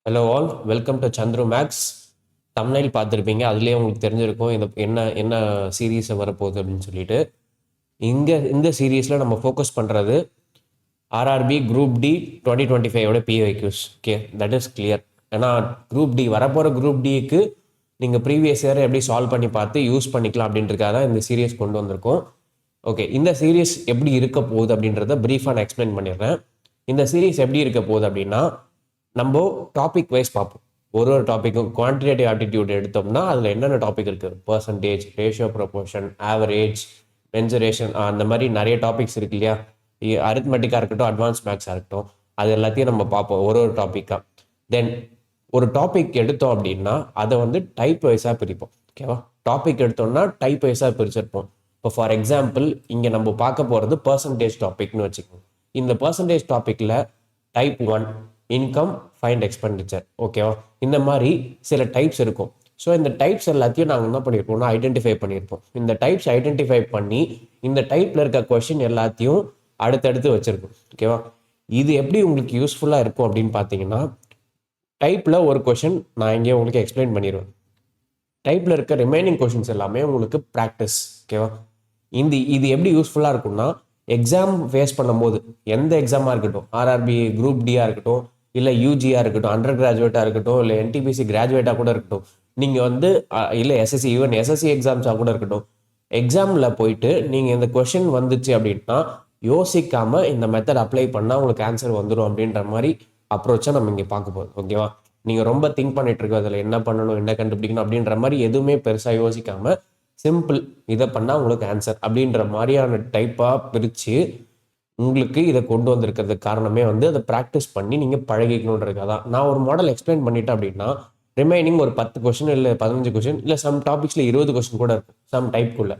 Hello all, welcome to Chandru max. Thumbnail பார்த்துருப்பீங்க, அதுலேயே உங்களுக்கு தெரிஞ்சிருக்கும் இது என்ன என்ன சீரீஸ் வரப்போகுது அப்படின்னு சொல்லிட்டு. இந்த சீரீஸில் நம்ம ஃபோக்கஸ் பண்ணுறது ஆர்ஆர்பி குரூப் டி 2025 பிஒக்யூஸ். Okay, that is clear. ஏன்னா குரூப் டி வரப்போகிற குரூப் டிக்கு நீங்கள் ப்ரீவியஸ் இயர் எப்படி சால்வ் பண்ணி பார்த்து யூஸ் பண்ணிக்கலாம் அப்படின்றதுக்காக தான் இந்த சீரீஸ் கொண்டு வந்திருக்கோம். ஓகே, இந்த சீரீஸ் எப்படி இருக்க போகுது அப்படின்றத ப்ரீஃபாக நான் எக்ஸ்பிளைன் பண்ணிடுறேன். இந்த சீரீஸ் எப்படி இருக்க போகுது அப்படின்னா, நம்ம டாபிக் வைஸ் பார்ப்போம். ஒரு டாப்பிக்கும் குவான்டிடேட்டிவ் ஆப்டிடியூட் எடுத்தோம்னா அதில் என்னென்ன டாபிக் இருக்குது, percentage, ratio proportion, average, mensuration, அந்த மாதிரி நிறைய டாபிக்ஸ் இருக்கு இல்லையா. அரித்மெட்டிக்காக இருக்கட்டும், அட்வான்ஸ் மேக்ஸாக இருக்கட்டும், அது எல்லாத்தையும் நம்ம பார்ப்போம் ஒரு டாப்பிக்காக. தென் ஒரு டாபிக் எடுத்தோம் அப்படின்னா அதை வந்து டைப் வைஸாக பிரிப்போம். ஓகேவா, டாபிக் எடுத்தோம்னா டைப் வைஸாக பிரிச்சிருப்போம். இப்போ ஃபார் எக்ஸாம்பிள் இங்கே நம்ம பார்க்க போகிறது பர்சன்டேஜ் டாபிக்னு வச்சுக்கோங்க. இந்த பர்சன்டேஜ் டாப்பிக்கில் டைப் 1 இன்கம், ஃபைண்ட் எக்ஸ்பெண்டிச்சர். ஓகேவா, இந்த மாதிரி சில டைப்ஸ் இருக்கும். ஸோ இந்த டைப்ஸ் எல்லாத்தையும் நாங்கள் என்ன பண்ணியிருப்போம்னா ஐடென்டிஃபை பண்ணியிருப்போம். இந்த டைப்ஸ் ஐடென்டிஃபை பண்ணி இந்த டைப்பில் இருக்க கொஷின் எல்லாத்தையும் அடுத்தடுத்து வச்சுருக்கோம். ஓகேவா, இது எப்படி உங்களுக்கு யூஸ்ஃபுல்லாக இருக்கும் அப்படின்னு பார்த்தீங்கன்னா, டைப்பில் ஒரு கொஷின் நான் இங்கே உங்களுக்கு எக்ஸ்பிளைன் பண்ணிடுவேன். டைப்பில் இருக்க ரிமைனிங் கொஷின்ஸ் எல்லாமே உங்களுக்கு ப்ராக்டிஸ். ஓகேவா, இது எப்படி யூஸ்ஃபுல்லாக இருக்கும்னா, எக்ஸாம் ஃபேஸ் பண்ணும்போது எந்த எக்ஸாமாக இருக்கட்டும், ஆர்ஆர்பி குரூப் டியாக இருக்கட்டும், இல்லை யூஜியாக இருக்கட்டும், அண்டர் கிராஜுவேட்டாக இருக்கட்டும், இல்லை என்டிபிசி கிராஜுவேட்டாக கூட இருக்கட்டும், நீங்கள் வந்து இல்லை எஸ்எஸ்சி, ஈவன் எஸ்எஸ்சி எக்ஸாம்ஸாக கூட இருக்கட்டும், எக்ஸாமில் போயிட்டு நீங்கள் இந்த கொஷின் வந்துச்சு அப்படின்னா யோசிக்காமல் இந்த மெத்தட் அப்ளை பண்ணால் உங்களுக்கு ஆன்சர் வந்துடும் அப்படின்ற மாதிரி அப்ரோச்சை நம்ம இங்கே பார்க்க போகிறோம். ஓகேவா, நீங்கள் ரொம்ப திங்க் பண்ணிட்டு இருக்கோம் அதில் என்ன பண்ணணும், என்ன கண்டுபிடிக்கணும் அப்படின்ற மாதிரி எதுவுமே பெருசாக யோசிக்காமல் சிம்பிள் இதை பண்ணால் உங்களுக்கு ஆன்சர் அப்படின்ற மாதிரியான டைப்பாக பிரித்து உங்களுக்கு இதை கொண்டு வந்திருக்கிறதுக்கு காரணமே வந்து அதை ப்ராக்டிஸ் பண்ணி நீங்கள் பழகிக்கணுன்றதுக்காக தான். நான் ஒரு மாடல் எக்ஸ்பிளைன் பண்ணிட்டேன் அப்படின்னா ரிமைனிங் ஒரு 10 கொஷின் இல்லை 15 கொஷின் இல்லை சம் டாபிக்ஸில் 20 கொஷின் கூட இருக்கும் சம் டைப்புக்குள்ள.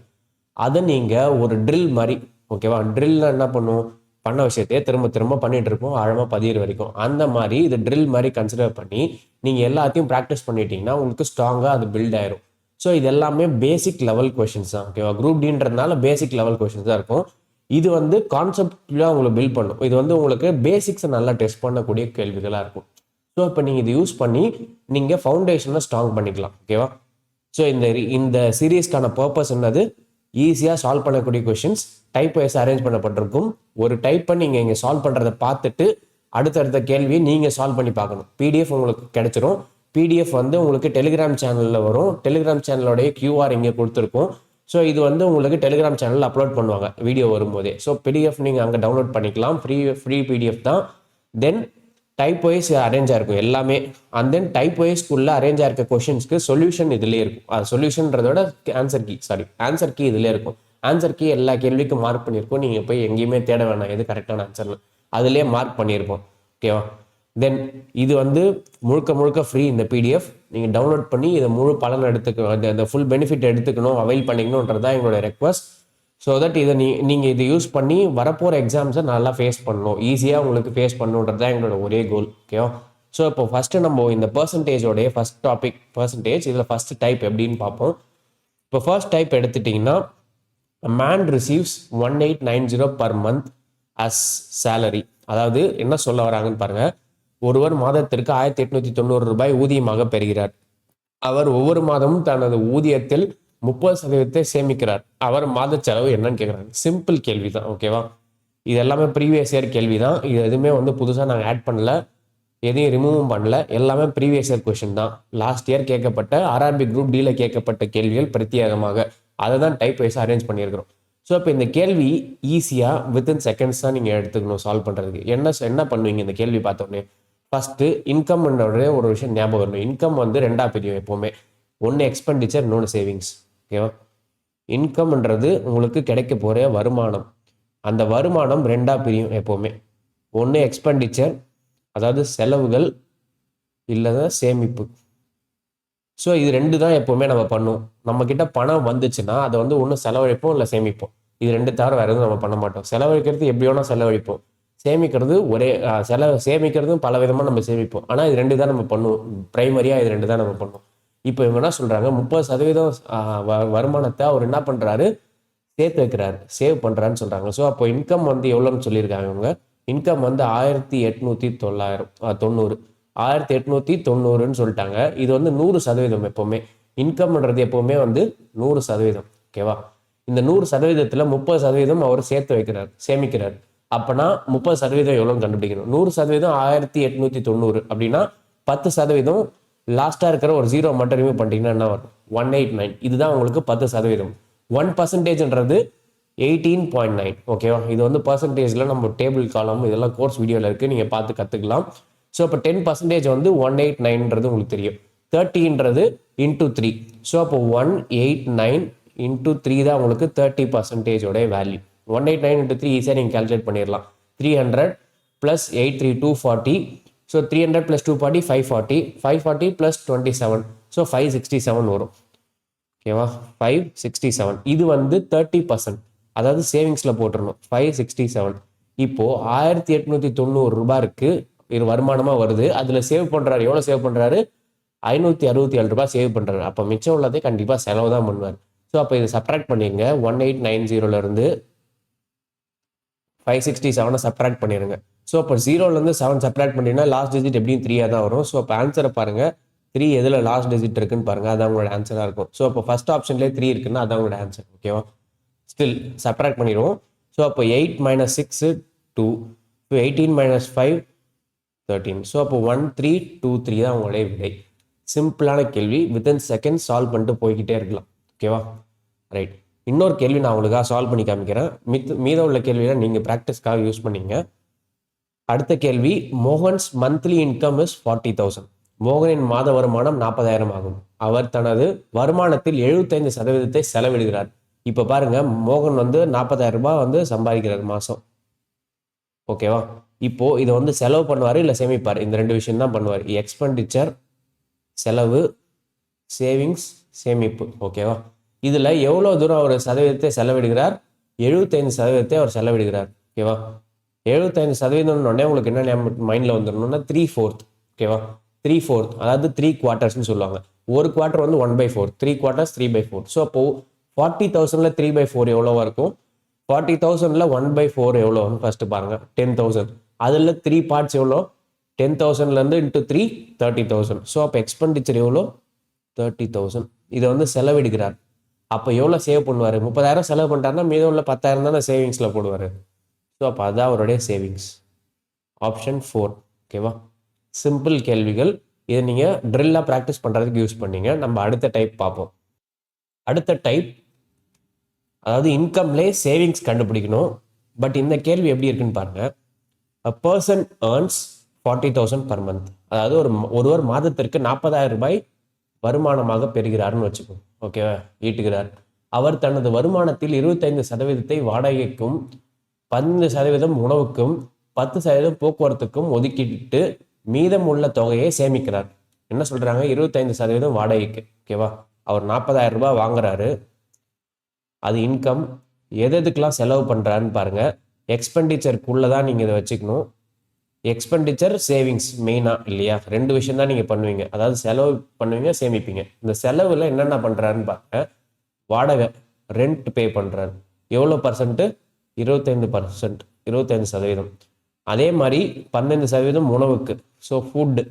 அதை நீங்கள் ஒரு ட்ரில் மாதிரி, ஓகேவா, ட்ரில்னா என்ன பண்ணும், பண்ண விஷயத்தையே திரும்ப திரும்ப பண்ணிட்டு இருப்போம் ஆழமாக பதிகிற வரைக்கும். அந்த மாதிரி இது ட்ரில் மாதிரி கன்சிடர் பண்ணி நீங்கள் எல்லாத்தையும் ப்ராக்டிஸ் பண்ணிட்டீங்கன்னா உங்களுக்கு ஸ்ட்ராங்காக அது பில்ட் ஆயிரும். ஸோ இது எல்லாமே பேசிக் லெவல் கொஷின்ஸ் தான். ஓகேவா, குரூப் டின்றதுனால பேசிக் லெவல் கொஷின்ஸ் தான் இருக்கும். இது வந்து கான்செப்ட்லாம் உங்களுக்கு பில்ட் பண்ணும். இது வந்து உங்களுக்கு பேசிக்ஸை நல்லா டெஸ்ட் பண்ணக்கூடிய கேள்விகளாக இருக்கும். ஸோ இப்போ நீங்கள் இது யூஸ் பண்ணி நீங்கள் ஃபவுண்டேஷனை ஸ்ட்ராங் பண்ணிக்கலாம். ஓகேவா, ஸோ இந்த சீரீஸ்க்கான பர்பஸ் என்னது, ஈஸியாக சால்வ் பண்ணக்கூடிய கொஷின்ஸ் டைப் வைஸ் அரேஞ்ச் பண்ணப்பட்டிருக்கும். ஒரு டைப்பை நீங்கள் இங்கே சால்வ் பண்ணுறதை பார்த்துட்டு அடுத்தடுத்த கேள்வியை நீங்கள் சால்வ் பண்ணி பார்க்கணும். பிடிஎஃப் உங்களுக்கு கிடைச்சிரும். பிடிஎஃப் வந்து உங்களுக்கு டெலிகிராம் சேனலில் வரும். டெலிகிராம் சேனலோடைய கியூஆர் இங்கே கொடுத்துருக்கும். ஸோ இது வந்து உங்களுக்கு டெலிகிராம் சேனலில் அப்லோட் பண்ணுவாங்க வீடியோ வரும்போதே. ஸோ பிடிஎஃப் நீங்கள் அங்கே டவுன்லோட் பண்ணிக்கலாம். ஃப்ரீ பிடிஎஃப் தான். தென் டைப் வைஸ் அரேஞ்ச் ஆயிருக்கும் எல்லாமே. அண்ட் தென் டைப் வைஸ்க்குள்ளே அரேஞ்ச் ஆயிருக்க கொஷின்ஸ்க்கு சொல்யூஷன் இதுலேயே இருக்கும். அது சொல்யூஷன்றதோட ஆன்சர் கீ இதுலேயே இருக்கும். ஆன்சர் கீ எல்லா கேள்விக்கும் மார்க் பண்ணியிருக்கோம். நீங்கள் போய் எங்கேயுமே தேட வேணாம் எது கரெக்டான ஆன்சர்னு, அதுலேயே மார்க் பண்ணியிருப்போம். ஓகேவா, தென் இது வந்து முழுக்க முழுக்க ஃப்ரீ. இந்த பிடிஎஃப் நீங்கள் டவுன்லோட் பண்ணி இதை முழு பலன் எடுத்துக்கணும், இந்த ஃபுல் பெனிஃபிட் எடுத்துக்கணும், அவைல் பண்ணிக்கணுன்றது தான் எங்களோட ரெக்வஸ்ட். ஸோ தட் இதை நீங்கள் இதை யூஸ் பண்ணி வரப்போகிற எக்ஸாம்ஸை நல்லா ஃபேஸ் பண்ணணும், ஈஸியாக உங்களுக்கு ஃபேஸ் பண்ணணுன்றது தான் எங்களோட ஒரே கோல். ஓகேவா, ஸோ இப்போ ஃபஸ்ட்டு நம்ம இந்த பர்சன்டேஜோடைய ஃபஸ்ட் டாபிக் பர்சன்டேஜ், இதில் ஃபஸ்ட்டு டைப் எப்படின்னு பார்ப்போம். இப்போ ஃபர்ஸ்ட் டைப் எடுத்துட்டிங்கன்னா, man receives 1890 per month as salary. அதாவது என்ன சொல்ல வராங்கன்னு பாருங்கள். ஒருவர் மாதத்திற்கு 1890 ரூபாய் ஊதியமாக பெறுகிறார். அவர் ஒவ்வொரு மாதமும் தனது ஊதியத்தில் 30% சேமிக்கிறார். அவர் மாத செலவு என்னன்னு கேட்குறாங்க. சிம்பிள் கேள்வி தான். ஓகேவா, இது எல்லாமே ப்ரீவியஸ் இயர் கேள்வி தான். இது எதுவுமே வந்து புதுசாக நாங்கள் ஆட் பண்ணல, எதையும் ரிமூவும் பண்ணல. எல்லாமே ப்ரீவியஸ் இயர் கொஷின் தான். லாஸ்ட் இயர் கேட்கப்பட்ட ஆர்ஆர்பி குரூப் டியில் கேட்கப்பட்ட கேள்விகள் பிரத்யேகமாக அதை தான் டைப் வைஸ் அரேஞ்ச் பண்ணியிருக்கிறோம். ஸோ இப்போ இந்த கேள்வி ஈஸியாக வித்தின் செகண்ட்ஸ் தான் நீங்கள் எடுத்துக்கணும் சால்வ் பண்ணுறதுக்கு. என்ன பண்ணுவீங்க இந்த கேள்வி பார்த்தோன்னே, ஃபஸ்ட்டு இன்கம்ன்ற ஒரு விஷயம் ஞாபகம் வரணும். இன்கம் வந்து ரெண்டாக பிரியும் எப்போவுமே. ஒன்று எக்ஸ்பெண்டிச்சர், இன்னொன்று சேவிங்ஸ். ஓகேவா, இன்கம்ன்றது உங்களுக்கு கிடைக்க போகிற வருமானம். அந்த வருமானம் ரெண்டாக பிரியும் எப்போவுமே. ஒன்று எக்ஸ்பெண்டிச்சர், அதாவது செலவுகள், இல்லைன்னா சேமிப்பு. ஸோ இது ரெண்டு தான் எப்போவுமே நம்ம பண்ணுவோம். நம்மக்கிட்ட பணம் வந்துச்சுன்னா அதை வந்து ஒன்று செலவழிப்போம் இல்லை சேமிப்போம். இது ரெண்டு தவிர வேறு எதுவும் நம்ம பண்ண மாட்டோம். செலவழிக்கிறது எப்படி வேணால் செலவழிப்போம், சேமிக்கிறது சேமிக்கிறதும் பல விதமாக நம்ம சேமிப்போம். ஆனால் இது ரெண்டு தான் நம்ம பண்ணுவோம். ப்ரைமரியாக இது ரெண்டு தான் நம்ம பண்ணுவோம். இப்போ இவங்க என்ன சொல்கிறாங்க, 30% வருமானத்தை அவர் என்ன பண்ணுறாரு, சேர்த்து வைக்கிறாரு, சேவ் பண்ணுறான்னு சொல்கிறாங்க. ஸோ அப்போ இன்கம் வந்து எவ்வளோன்னு சொல்லியிருக்காங்க இவங்க. இன்கம் வந்து 1890. 1890 சொல்லிட்டாங்க. இது வந்து 100% எப்பவுமே இன்கம்ன்றது எப்பவுமே வந்து 100%. ஓகேவா? இந்த 100%த்துல 30% அவர் சேர்த்து வைக்கிறார், சேமிக்கிறார். அப்பனா 30% எவ்வளோன்னு கண்டுபிடிக்கணும். 100% 1890 அப்படின்னா 10% லாஸ்டா இருக்கிற ஒரு ஜீரோ மட்டும் ரிமூவ் பண்ணிட்டீங்கன்னா என்ன வரும்? 189. இதுதான் உங்களுக்கு 10%. 1%ன்றது 18.9. ஓகேவா? இது வந்து பர்சன்டேஜ்ல நம்ம டேபிள் காலம் இதெல்லாம் கோர்ஸ் வீடியோவில் இருக்கு, நீங்க பார்த்து கத்துக்கலாம். ஸோ இப்போ 10% வந்து 189ன்றது உங்களுக்கு தெரியும். 30ன்றது இன்டூ 3. ஸோ அப்போ 189 இன்டூ 3 தான் உங்களுக்கு 30%ஓட வேல்யூ. 189 இன்டூ 3 ஈஸியாக நீங்கள் கால்குலேட் பண்ணிடலாம். 300 plus 83 240. So 300 plus 240 540. 540 plus 27. So 567 வரும். ஓகேவா? 567. இது வந்து 30%. அதாவது சேவிங்ஸில் போட்டுருணும் 567. இப்போ 1890 இருக்கு இது வருமானமாக வருது. அதில் சேவ் பண்ணுறாரு. எவ்வளோ சேவ் பண்ணுறாரு? 567 சேவ் பண்ணுறாரு. அப்போ மிச்சம் உள்ளதே கண்டிப்பாக செலவு தான் பண்ணுவார். ஸோ அப்போ இதை சப்ட்ராக்ட் பண்ணிடுங்க. 1890 567 சப்ட்ராக்ட் பண்ணிடுங்க. ஸோ அப்போ 0லேருந்து 7 சப்ட்ராக்ட் பண்ணிங்கன்னா லாஸ்ட் டிஜிட் எப்படியும் 3 தான் வரும். ஸோ அப்போ ஆன்சரை பாருங்க. 3 எதில் லாஸ்ட் டிஜிட் இருக்குன்னு பாருங்க. அதான் உங்களோட ஆன்சராக இருக்கும். ஸோ அப்போ ஃபர்ஸ்ட் ஆப்ஷன்லேயே 3 இருக்குன்னா அதான் உங்களோட ஆன்சர். ஓகேவா? ஸ்டில் சப்ட்ராக்ட் பண்ணிடுவோம். ஸோ அப்போ 8 - 6 2. 18 - 5 13. ஸோ அப்போ 1323 தான் உங்களுடைய விடை. சிம்பிளான கேள்வி, வித்தின் செகண்ட் சால்வ் பண்ணிட்டு போய்கிட்டே இருக்கலாம். ஓகேவா? ரைட். இன்னொரு கேள்வி நான் உங்களுக்காக சால்வ் பண்ணி காமிக்கிறேன். மீத உள்ள கேள்வியை நீங்கள் ப்ராக்டிஸ்க்காக யூஸ் பண்ணீங்க. அடுத்த கேள்வி, மோகன்ஸ் மந்த்லி இன்கம் இஸ் 40,000. மோகனின் மாத வருமானம் 40,000 ஆகும். அவர் தனது வருமானத்தில் 75% செலவிடுகிறார். இப்போ பாருங்க, மோகன் வந்து 40,000 ரூபாய் வந்து சம்பாதிக்கிறார் மாதம். ஓகேவா? இப்போ இதை வந்து செலவு பண்ணுவார் இல்லை சேமிப்பார்? இந்த ரெண்டு விஷயம் தான் பண்ணுவார். எக்ஸ்பெண்டிச்சர் செலவு, சேவிங்ஸ் சேமிப்பு. ஓகேவா? இதில் எவ்வளோ தூரம் அவர் சதவீதத்தை செலவிடுகிறார்? 75% அவர் செலவிடுகிறார். ஓகேவா? 75% உங்களுக்கு என்ன மைண்டில் வந்துடணும்னா 3/4. ஓகேவா? 3/4 அதாவது 3 குவார்ட்டர்ஸ்னு சொல்லுவாங்க. ஒரு குவார்ட்டர் வந்து 1/4, 3 குவார்ட்டர்ஸ் 3/4. ஸோ அப்போ 40,000ல் 3/4 எவ்வளோவா இருக்கும்? 40,000ல் 1/4 எவ்வளோ ஃபர்ஸ்ட் பாருங்க, 10,000. அதில் 3 பார்ட்ஸ் எவ்வளோ? 10,000லேருந்து இன்ட்டு 3 30,000. ஸோ அப்போ எக்ஸ்பெண்டிச்சர் எவ்வளோ? 30,000. இதை வந்து செலவிடுகிறார். அப்போ எவ்வளோ சேவ் பண்ணுவார்? 30,000 செலவு பண்ணிட்டாருன்னா மீதம் உள்ள 10,000 தானே சேவிங்ஸில் போடுவார். ஸோ அப்போ அதான் அவருடைய சேவிங்ஸ். ஆப்ஷன் 4. ஓகேவா? சிம்பிள் கேள்விகள். இதை நீங்கள் ட்ரில்லாக ப்ராக்டிஸ் பண்ணுறதுக்கு யூஸ் பண்ணீங்க. நம்ம அடுத்த டைப் பார்ப்போம். அடுத்த டைப், அதாவது இன்கம்லே சேவிங்ஸ் கண்டுபிடிக்கணும். பட் இந்த கேள்வி எப்படி இருக்குன்னு பாருங்க. A person earns 40,000 per month. அதாவது ஒருவர் மாதத்திற்கு 40,000 ரூபாய் வருமானமாக பெறுகிறார்னு வச்சுக்கோங்க. ஓகேவா? ஈட்டுகிறார். அவர் தனது வருமானத்தில் 25% வாடகைக்கும், 15% உணவுக்கும், 10% போக்குவரத்துக்கும் ஒதுக்கிட்டு மீதம் உள்ள தொகையை சேமிக்கிறார். என்ன சொல்றாங்க? 25% வாடகைக்கு. ஓகேவா? அவர் 40,000 ரூபாய் வாங்குறாரு. அது இன்கம். எதுக்கெல்லாம் செலவு பண்றாருன்னு பாருங்க. எக்ஸ்பெண்டிச்சருக்குள்ளே தான் நீங்கள் இதை வச்சுக்கணும். எக்ஸ்பெண்டிச்சர் சேவிங்ஸ் மெயினாக இல்லையா? ரெண்டு விஷயம் தான் நீங்கள் பண்ணுவீங்க. அதாவது செலவு பண்ணுவீங்க, சேமிப்பீங்க. இந்த செலவில் என்னென்ன பண்ணுறாருன்னு பாருங்க. வாடகை, ரெண்ட் பே பண்ணுறாரு. எவ்வளோ பர்சன்ட்டு? 25%, 25%. அதே மாதிரி 15% உணவுக்கு. ஸோ ஃபுட்டு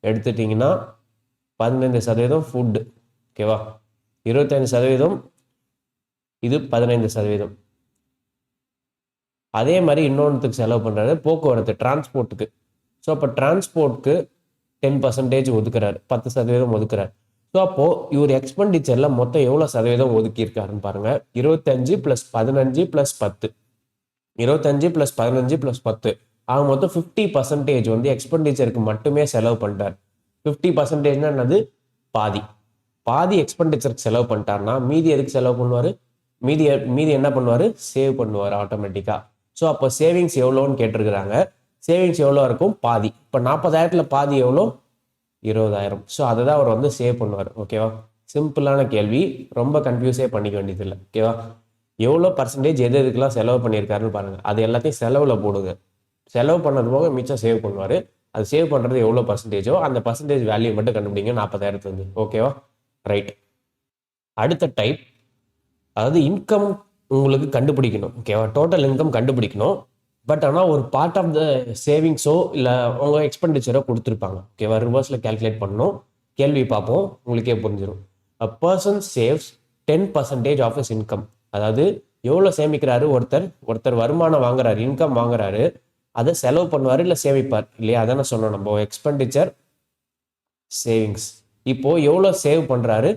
எடுத்துட்டிங்கன்னா 15% ஃபுட்டு. ஓகேவா? 25%, இது 15%. அதே மாதிரி இன்னொன்றுக்கு செலவு பண்ணுறாரு, போக்குவரத்து, டிரான்ஸ்போர்ட்டுக்கு. ஸோ அப்போ டிரான்ஸ்போர்ட்டுக்கு 10% ஒதுக்குறாரு, 10% ஒதுக்குறாரு. ஸோ அப்போது இவர் எக்ஸ்பெண்டிச்சரில் மொத்தம் எவ்வளோ சதவீதம் ஒதுக்கியிருக்காருன்னு பாருங்கள். 25 + 15 + 10. 25 + 15 + 10 ஆக மொத்தம் 50% வந்து எக்ஸ்பெண்டிச்சருக்கு மட்டுமே செலவு பண்ணிட்டார். 50%னா என்னது? பாதி. பாதி எக்ஸ்பெண்டிச்சருக்கு செலவு பண்ணிட்டாருன்னா மீதி எதுக்கு செலவு பண்ணுவார்? மீதி என்ன பண்ணுவார்? சேவ் பண்ணுவார் ஆட்டோமேட்டிக்காக. ஸோ அப்போ சேவிங்ஸ் எவ்வளோன்னு கேட்டிருக்கிறாங்க. சேவிங்ஸ் எவ்வளோ இருக்கும்? பாதி. இப்போ 40,000ல் பாதி எவ்வளோ? 20,000. ஸோ அதை தான் அவர் வந்து சேவ் பண்ணுவார். ஓகேவா? சிம்பிளான கேள்வி, ரொம்ப கன்ஃபியூஸே பண்ணிக்க வேண்டியதில்லை. ஓகேவா? எவ்வளோ பர்சன்டேஜ் எதுக்கெல்லாம் செலவு பண்ணியிருக்காருன்னு பாருங்கள். அது எல்லாத்தையும் செலவில் போடுங்க. செலவு பண்ணது போக மிச்சம் சேவ் பண்ணுவார். அது சேவ் பண்ணுறது எவ்வளோ பர்சன்டேஜோ அந்த பர்சன்டேஜ் வேல்யூ மட்டும் கண்டுபிடிங்க 40,000. ஓகேவா? ரைட். அடுத்த டைப், அதாவது இன்கம் உங்களுக்கு கண்டுபிடிக்கணும். ஓகேவா? டோட்டல் இன்கம் கண்டுபிடிக்கணும். பட் ஆனால் ஒரு பார்ட் ஆஃப் த சேவிங்ஸோ இல்லை உங்கள் எக்ஸ்பெண்டிச்சரோ கொடுத்துருப்பாங்க. ஓகேவா? ரிவர்ஸில் கேல்குலேட் பண்ணணும். கேள்வி பார்ப்போம், உங்களுக்கே புரிஞ்சிடும். A person saves 10% of is income. அதாவது எவ்வளோ சேமிக்கிறாரு ஒருத்தர் வருமானம் வாங்குறாரு, இன்கம் வாங்குறாரு, அதை செலவு பண்ணுவார் இல்லை சேமிப்பார் இல்லையா? அதானே சொன்னோம் நம்ம எக்ஸ்பெண்டிச்சர் சேவிங்ஸ். இப்போ எவ்வளோ சேவ் பண்ணுறாரு?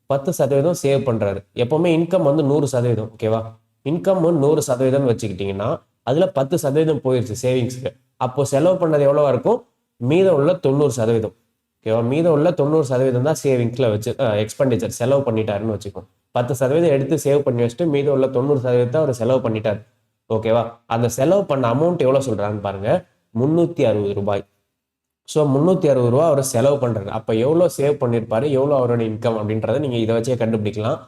10% சேவ் பண்ணுறாரு. எப்போவுமே இன்கம் வந்து 100%. ஓகேவா? இன்கம் 100% வச்சுக்கிட்டிங்கன்னா அதில் 10% போயிடுச்சு சேவிங்ஸுக்கு. அப்போ செலவு பண்ணது எவ்வளோவா இருக்கும்? மீதம் உள்ள 90%. ஓகேவா? மீதம் உள்ள 90% தான் சேவிங்ஸில் வச்சு எக்ஸ்பெண்டிச்சர் செலவு பண்ணிட்டாருன்னு வச்சுக்கோம். 10% எடுத்து சேவ் பண்ணி வச்சுட்டு மீதம் உள்ள 90% அவர் செலவு பண்ணிட்டார். ஓகேவா? அந்த செலவு பண்ண அமௌண்ட் எவ்வளோ சொல்கிறான்னு பாருங்க, 360 ரூபாய். ஸோ 360 ரூபா அவர் செலவு பண்ணுறாரு. அப்போ எவ்வளோ சேவ் பண்ணியிருப்பாரு, எவ்வளோ அவரோட இன்கம் அப்படின்றத நீங்கள் இதை வச்சே கண்டுபிடிக்கலாம்.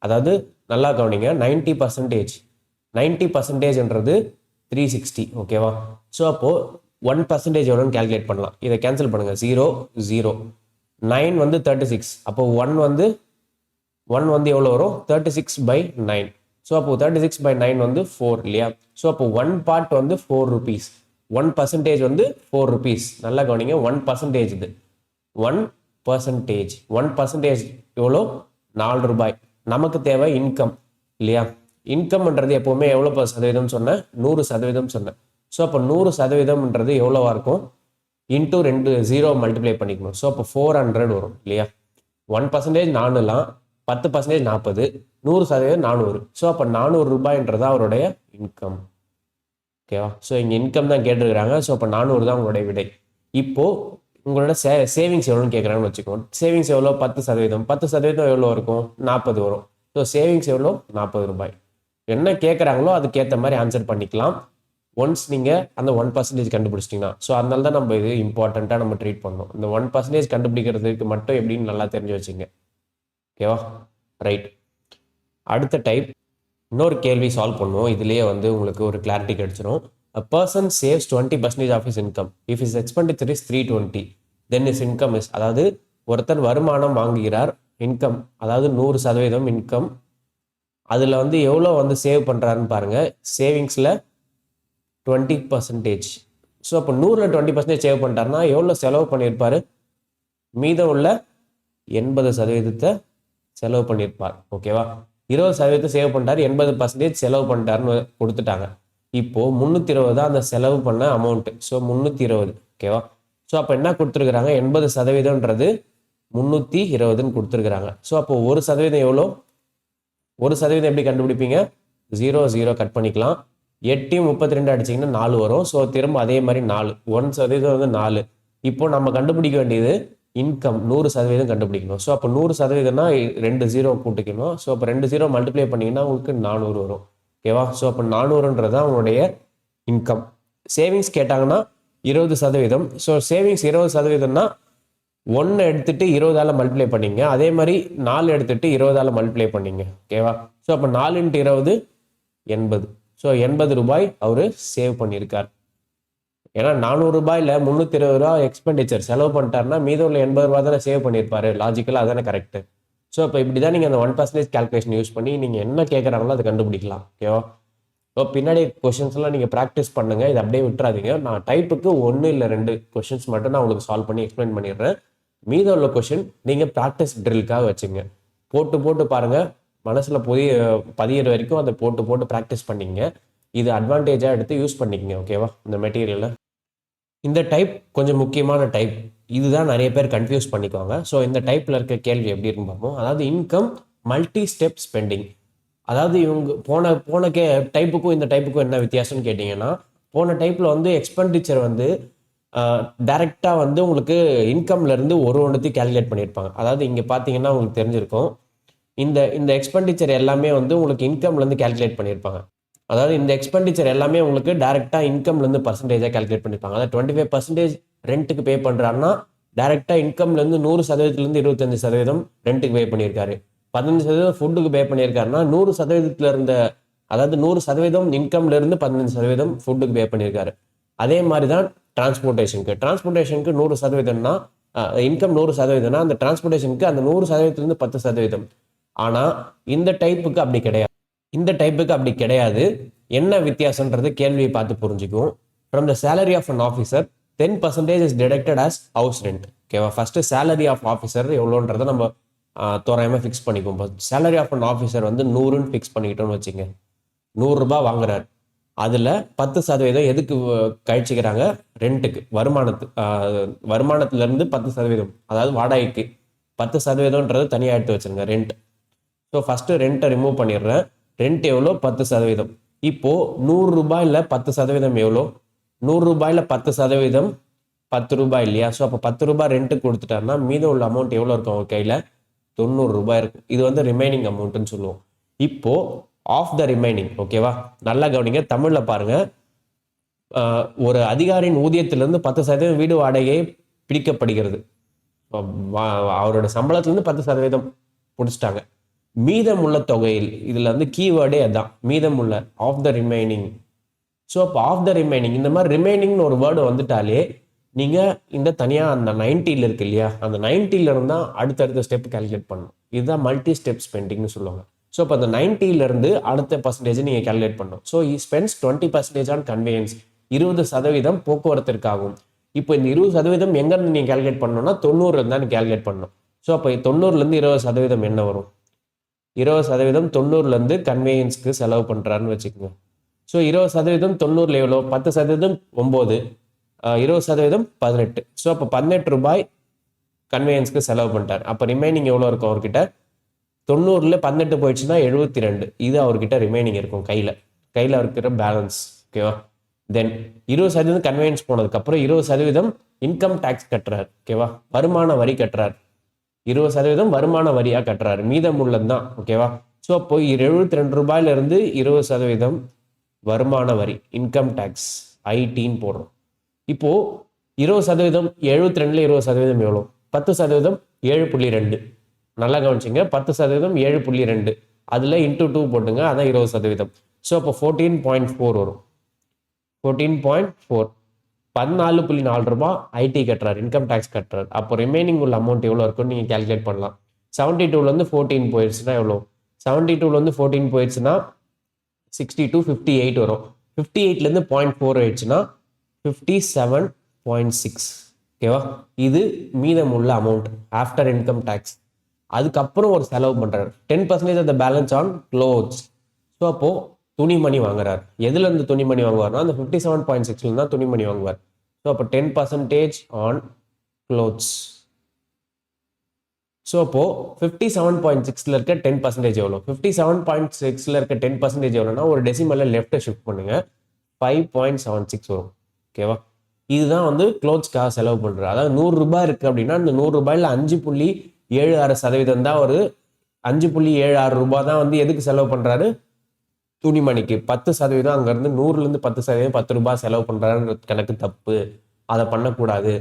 அதாவது நல்லா கவனிங்க, 90%ன்றது 360. ஓகேவா? ஸோ அப்போது 1% எவ்வளோன்னு கேல்குலேட் பண்ணலாம். இதை கேன்சல் பண்ணுங்கள். 0 0 9 வந்து 36. அப்போ 1 வந்து எவ்வளோ வரும்? 36/9. ஸோ அப்போ 36/9 வந்து 4 இல்லையா? ஸோ அப்போ 1 பார்ட் வந்து 4 rupees. 1% வந்து 4 rupees. நல்லா கவனிங்க, 1% இது 1%. 1% எவ்வளோ? 4 ரூபாய். நமக்கு தேவை இன்கம் இல்லையா? இன்கம்ன்றது எப்போவுமே எவ்வளோ சதவீதம் சொன்னேன்? 100% சொன்னேன். ஸோ அப்போ 100%ன்றது எவ்வளோவா இருக்கும்? இன்டூ 2 0 மல்டிப்ளை பண்ணிக்கணும். ஸோ அப்போ 400 வரும் இல்லையா? 1% 4லாம், 10% 40, 100% 400. ஸோ அப்போ 400 ரூபாய்ன்றது அவருடைய இன்கம். ஓகேவா? ஸோ இங்கே இன்கம் தான் கேட்டிருக்கிறாங்க. ஸோ அப்போ 400 தான் உங்களுடைய விடை. இப்போது உங்களோட சேவிங்ஸ் எவ்வளோன்னு கேட்குறாங்கன்னு வச்சுக்கோங்க. சேவிங்ஸ் எவ்வளோ? 10%. 10% எவ்வளோ இருக்கும்? 40 வரும். ஸோ சேவிங்ஸ் எவ்வளோ? 40 ரூபாய். என்ன கேட்குறாங்களோ அதுக்கேற்ற மாதிரி ஆன்சர் பண்ணிக்கலாம். ஒன்ஸ் நீங்கள் அந்த 1% கண்டுபிடிச்சிட்டிங்கன்னா. ஸோ அதனால தான் நம்ம இது இம்பார்ட்டண்ட்டாக நம்ம ட்ரீட் பண்ணணும். இந்த 1% கண்டுபிடிக்கிறதுக்கு மட்டும் எப்படின்னு நல்லா தெரிஞ்சு வச்சுங்க. ஓகேவா? ரைட். அடுத்த டைப் இன்னொரு கேள்வி சால்வ் பண்ணுவோம். இதுலேயே வந்து உங்களுக்கு ஒரு கிளாரிட்டி கிடைச்சிடும். A person saves 20% of his income. If his expenditure is 320, then his income is, அதாவது ஒருத்தர் வருமானம் வாங்குகிறார், இன்கம் அதாவது 100% இன்கம், அதில் வந்து எவ்வளோ வந்து சேவ் பண்ணுறாருன்னு பாருங்கள். சேவிங்ஸில் 20%. ஸோ அப்போ 100ல் 20% சேவ் பண்ணிட்டாருன்னா எவ்வளோ செலவு பண்ணியிருப்பார்? மீதம் உள்ள 80% செலவு பண்ணியிருப்பார். ஓகேவா? 20% சேவ் பண்ணிட்டார், 80% செலவு பண்ணிட்டாருன்னு கொடுத்துட்டாங்க. இப்போது 320 தான் அந்த செலவு பண்ண அமௌண்ட்டு. ஸோ 320. ஓகேவா? ஸோ அப்போ என்ன கொடுத்துருக்குறாங்க? 80%ன்றது 320ன்னு கொடுத்துருக்குறாங்க. ஸோ அப்போ 1% எவ்வளோ? 1% எப்படி கண்டுபிடிப்பீங்க? 0 0 கட் பண்ணிக்கலாம். 8 32 அடிச்சிங்கன்னா 4 வரும். ஸோ திரும்ப அதே மாதிரி 4. 1% வந்து 4. இப்போ நம்ம கண்டுபிடிக்க வேண்டியது இன்கம் 100% கண்டுபிடிக்கணும். ஸோ அப்போ 100%னா 2 0 கூட்டிக்கணும். ஸோ அப்போ 2 0 மல்டிப்ளை பண்ணிங்கன்னா உங்களுக்கு 400 வரும். ஓகேவா? ஸோ அப்போ 400ன்றது தான் அவங்களுடைய இன்கம். சேவிங்ஸ் கேட்டாங்கன்னா 20%. ஸோ சேவிங்ஸ் 20%னா 1 எடுத்துட்டு 20ஆல் மல்டிப்ளை பண்ணிங்க. அதே மாதிரி 4 எடுத்துட்டு 20ஆல் மல்டிப்ளை பண்ணிங்க. ஓகேவா? ஸோ அப்போ 4 × 20 80. ஸோ 80 ரூபாய் அவர் சேவ் பண்ணியிருக்கார். ஏன்னா 400 ரூபாயில் 320 ரூபா எக்ஸ்பெண்டிச்சர் செலவு பண்ணிட்டாருன்னா மீதம் உள்ள 80 ரூபா தானே சேவ் பண்ணியிருப்பாரு. லாஜிக்கலாக அதானே கரெக்டு. ஸோ இப்போ இப்படி தான் நீங்கள் அந்த 1% கால்குலேஷன் யூஸ் பண்ணி நீங்கள் என்ன கேட்குறாங்களோ அதை கண்டுபிடிக்கலாம். ஓகேவா? இப்போ பின்னாடி கொஷின்ஸ்லாம் நீங்கள் ப்ராக்டிஸ் பண்ணுங்கள். இதை அப்படியே விட்டுறாதீங்க. நான் டைப்புக்கு 1 இல்லை 2 கொஷின்ஸ் மட்டும் நான் உங்களுக்கு சால்வ் பண்ணி எக்ஸ்பிளைன் பண்ணிடுறேன். மீதம் உள்ள கொஷின் நீங்கள் ப்ராக்டிஸ் ட்ரில்லுக்காக வச்சுங்க. போட்டு பாருங்கள். மனசில் பதியிற வரைக்கும் அதை போட்டு ப்ராக்டிஸ் பண்ணிங்க. இது அட்வான்டேஜாக எடுத்து யூஸ் பண்ணிக்கங்க. ஓகேவா? இந்த மெட்டீரியலை. இந்த டைப் கொஞ்சம் முக்கியமான டைப். இதுதான் நிறைய பேர் கன்ஃபியூஸ் பண்ணிக்குவாங்க. ஸோ இந்த டைப்பில் இருக்க கேள்வி எப்படி இருக்குன்னு பார்ப்போம். அதாவது இன்கம் மல்டி ஸ்டெப் ஸ்பெண்டிங். அதாவது இவங்க போன டைப்புக்கும் இந்த டைப்புக்கும் என்ன வித்தியாசம்னு கேட்டிங்கன்னா, போன டைப்பில் வந்து எக்ஸ்பெண்டிச்சர் வந்து டைரெக்டாக வந்து உங்களுக்கு இன்கம்லேருந்து ஒன்றுத்தையும் கேல்குலேட் பண்ணியிருப்பாங்க. அதாவது இங்கே பார்த்தீங்கன்னா உங்களுக்கு தெரிஞ்சிருக்கும், இந்த எக்ஸ்பெண்டிச்சர் எல்லாமே வந்து உங்களுக்கு இன்கம்லேருந்து கேல்குலேட் பண்ணியிருப்பாங்க. அதாவது இந்த எக்ஸ்பெண்டிச்சர் எல்லாமே உங்களுக்கு டைரெக்டாக இன்கம்லேருந்து பர்சன்டேஜாக கேல்குலேட் பண்ணியிருப்பாங்க. அதாவது 25% ரெண்ட்டுக்கு பே பண்ணுறாருன்னா டைரெக்டாக இன்கம்லேருந்து 100%லேருந்து 25% ரெண்ட்டுக்கு பே பண்ணியிருக்காரு. 15% ஃபுட்டுக்கு பே பண்ணியிருக்காருன்னா 100%த்தில் இருந்த, அதாவது 100% இன்கம்லேருந்து 15% ஃபுட்டுக்கு பே பண்ணியிருக்காரு. அதே மாதிரி தான் டிரான்ஸ்போர்ட்டேஷனுக்கு 100%னா இன்கம் 100%னா அந்த டிரான்ஸ்போர்ட்டேஷனுக்கு அந்த 100%லேருந்து 10%. ஆனால் இந்த டைப்புக்கு அப்படி கிடையாது. என்ன வித்தியாசன்றது கேள்வியை பார்த்து புரிஞ்சுக்கும். From the salary of an officer 10% is deducted as house rent. ஓகேவா? ஃபர்ஸ்ட் சேலரி ஆஃப் ஆஃபீஸர் எவ்வளோன்றதை நம்ம தோராயமாக ஃபிக்ஸ் பண்ணிக்குவோம். சேலரி ஆஃப் அன் ஆஃபீஸர் வந்து 100ன்னு ஃபிக்ஸ் பண்ணிக்கிட்டோம்னு வச்சுங்க. 100 ரூபாய் வாங்குறாரு. அதில் 10% எதுக்கு கழிச்சுக்கிறாங்க? ரெண்ட்டுக்கு, வருமானத்துலேருந்து 10%, அதாவது வாடகைக்கு 10%ன்றது தனியாக எடுத்து வச்சுருங்க, ரெண்ட். ஸோ ஃபஸ்ட்டு ரெண்ட்டை ரிமூவ் பண்ணிடுறேன். ரெண்ட் எவ்வளோ? 10%. இப்போது 100 ரூபாயில் 10% எவ்வளோ? 100 ரூபாயில் 10% 10 ரூபாய் இல்லையா? ஸோ அப்போ 10 ரூபாய் ரெண்ட்டுக்கு கொடுத்துட்டாருன்னா மீதம் உள்ள அமௌண்ட் எவ்வளோ இருக்கும் அவர் கையில்? 90 ரூபாய் இருக்கும். இது வந்து ரிமைனிங் அமௌண்ட்டுன்னு சொல்லுவோம். இப்போது ஆஃப் த ரிமைனிங், ஓகேவா? நல்லா கவனிங்க, தமிழில் பாருங்க. ஒரு அதிகாரியின் ஊதியத்திலிருந்து 10% வீடு வாடகையை பிடிக்கப்படுகிறது. அவரோட சம்பளத்திலிருந்து 10% பிடிச்சிட்டாங்க. மீதமுள்ள தொகையில், இதுல வந்து கீவேர்டே அதான், மீதமுள்ள, ஆஃப் த ரிமைனிங். ஸோ அப்போ ஆஃப் த ரிமைனிங், இந்த மாதிரி ரிமைனிங்னு ஒரு வேர்டு வந்துட்டாலே நீங்க இந்த தனியாக அந்த 90 இருக்கு இல்லையா, அந்த 90 இருந்தால் அடுத்தடுத்த ஸ்டெப் கால்குலேட் பண்ணணும். இதுதான் மல்டி ஸ்டெப் ஸ்பெண்டிங்னு சொல்லுவாங்க. ஸோ இப்போ அந்த 90 இருந்து அடுத்த பர்சன்டேஜ் நீங்கள் கால்குலேட் பண்ணணும். So spends 20% on convenience, 20% போக்குவரத்திற்காகும். இப்போ இந்த 20% எங்கேருந்து நீங்கள் கால்குலேட் பண்ணணும்னா 90 இருந்தால் கால்குலேட் பண்ணணும். ஸோ அப்போ 90லேருந்து 20% என்ன வரும்? 20% 90லேருந்து கன்வீனியன்ஸ்க்கு செலவு பண்ணுறாருன்னு வச்சுக்கோங்க. ஸோ 20% 90 எவ்வளோ? 10% 9, 20% 18. ஸோ அப்போ 18 ரூபாய் கன்வீனியன்ஸ்க்கு செலவு பண்ணிட்டார். அப்போ ரிமைனிங் எவ்வளோ இருக்கும் அவர்கிட்ட? 90ல் 18 போயிடுச்சுன்னா 72. இது அவர்கிட்ட ரிமைனிங் இருக்கும் கையில் இருக்கிற பேலன்ஸ். ஓகேவா? தென் 20% கன்வீனியன்ஸ் போனதுக்கப்புறம் 20% இன்கம் டேக்ஸ் கட்டுறாரு. ஓகேவா? வருமான வரி கட்டுறாரு. 20% வருமான வரியாக கட்டுறாரு. மீதம் உள்ளது தான். ஓகேவா? ஸோ அப்போ 72 ரூபாயிலிருந்து 20% வருமான வரி, இன்கம் டேக்ஸ், ஐடின்னு போடுறோம். இப்போ 20%, 72ல் 20% எவ்வளோ? 10% 7.2. நல்லா கவனிச்சிங்க, 10% 7.2, அதில் இன்டூ 2 போட்டுங்க, அதான் 20%. ஸோ அப்போ 14.4 வரும். 14.4, 14.4 ரூபாய் ஐடி கட்டுறாரு, இன்கம் டேக்ஸ் கட்டுறாரு. அப்போ ரிமைனிங் உள்ள அமௌண்ட் எவ்வளோ இருக்குன்னு நீங்கள் கால்குலேட் பண்ணலாம். 72லேருந்து 14 போயிடுச்சுன்னா எவ்வளோ? 72லேருந்து 14 போயிடுச்சுன்னா 62, 58 வரும். 58லேருந்து 0.4 ஆயிடுச்சுன்னா 57.6. ஓகேவா? இது மீதம் உள்ள அமௌண்ட் ஆஃப்டர் இன்கம் டேக்ஸ். அதுக்கப்புறம் ஒரு செலவு பண்ணுறாரு, 10% of the balance on clothes. So அப்போது துணிமணி வாங்குறாரு. எதுலேருந்து துணிமணி வாங்குவார்னா அந்த 57.6லேருந்து தான் துணிமணி வாங்குவார். ஸோ அப்போ 10% ஆன் க்ளோத்ஸ். ஸோ அப்போது 57.6ல் இருக்க 10% எவ்வளோ? 57.6ல் இருக்க 10% எவ்வளோனா ஒரு டெசிமலில் லெஃப்ட்டை ஷிஃப்ட் பண்ணுங்க, 5.76 வரும். ஓகேவா? இதுதான் வந்து க்ளோத்ஸ்க்காக செலவு பண்ணுறாரு. அதாவது 100 ரூபாய் இருக்குது அப்படின்னா அந்த 100 ரூபாயில் 5.76% தான், ஒரு 5.76 ரூபாய் தான் வந்து எதுக்கு செலவு பண்ணுறாரு? துணிமணிக்கு. 10% அங்கேருந்து 100லேருந்து 10%, 10 ரூபாய் செலவு பண்ணுறாருன்ற கணக்கு தப்பு, அதை பண்ணக்கூடாது.